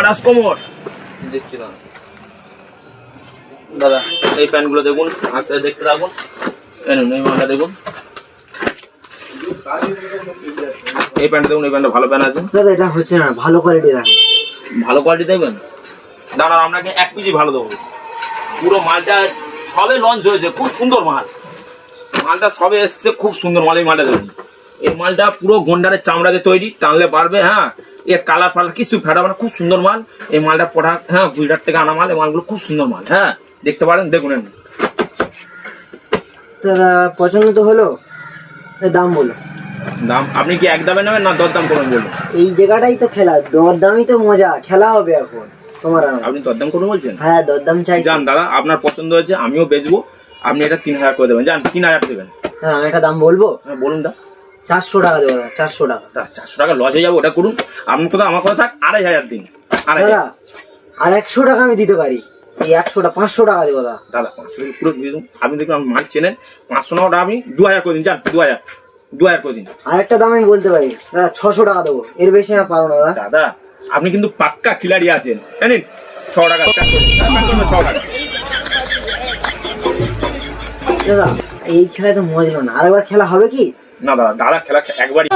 আড়াস কোমর দেখছি না দাদা। এই প্যান্ট গুলো দেখুন, আস্তে দেখতে থাকুন। এই মালটা দেখুন, এই প্যান্ট দেখুন, এই প্যান্টটা ভালো প্যান্ট আছে দাদা। এটা হচ্ছে না, ভালো কোয়ালিটি দেখেন। ভালো কোয়ালিটি দেখবেন দাদা, আপনাকে 1 কেজি ভালো দেবো। পুরো মালটা সবে লঞ্চ হয়েছে, খুব সুন্দর মাল। মালটা সবে এসছে, খুব সুন্দর মাল। এই মালটা দেখুন, এই মালটা পুরো গন্ডারের চামড়াতে তৈরি, টানলে পারবে। হ্যাঁ, এর কালার ফালার কিছু ফেটাবে না, খুব সুন্দর মাল। এই মালটা প্রোডাক্ট, হ্যাঁ, গুজরাট থেকে আনা মাল। এই মালগুলো খুব সুন্দর মাল। হ্যাঁ, দেখতে পারেন, দেখুন। দাদা পছন্দ তো হলো, দাম বলো। দাম আপনি কি এক দামে নেবেন না দরদাম করবেন বলুন? এই জায়গাটাই তো খেলা, দরদামই তো মজা, খেলা হবে এখন তোমার। আপনি দরদাম করবেন বলছেন? হ্যাঁ, দরদাম চাই। যান দাদা, আপনার পছন্দ হয়েছে, আমিও বেচবো। আপনি এটা 3000 করে দেবেন। যান, 3000 দেবেন। হ্যাঁ, আমি একটা দাম বলবো। হ্যাঁ বলুন দা। 400 টাকা দেবো। 400 টাকা। 400 টাকা লস হয়ে যাবে, ওটা করুন। আপনার কথা আমার কথা থাক, 2500 দিন। দাদা আর 100 টাকা আমি দিতে পারি। এই 100টা 500 টাকা দেবো দাদা। দাদা 500 পুরো দিয়ে দিন। আপনি দেখুন আমার মাল চেনেন। 500 টাকা আমি 2000 করে দিন। যান, 2000 করে দিন। আর একটা দাম আমি বলতে পারি দাদা, 600 টাকা দেবো, এর বেশি আমি পারবো না দাদা। দাদা আপনি কিন্তু পাক্কা খিলাড়ি আছেন, জানেন। 6 টাকা 6 টাকা। দাদা এই খেলায় তো মজা হলো না, আরেকবার খেলা হবে কি? না দাদা, দাদা খেলা একবারই।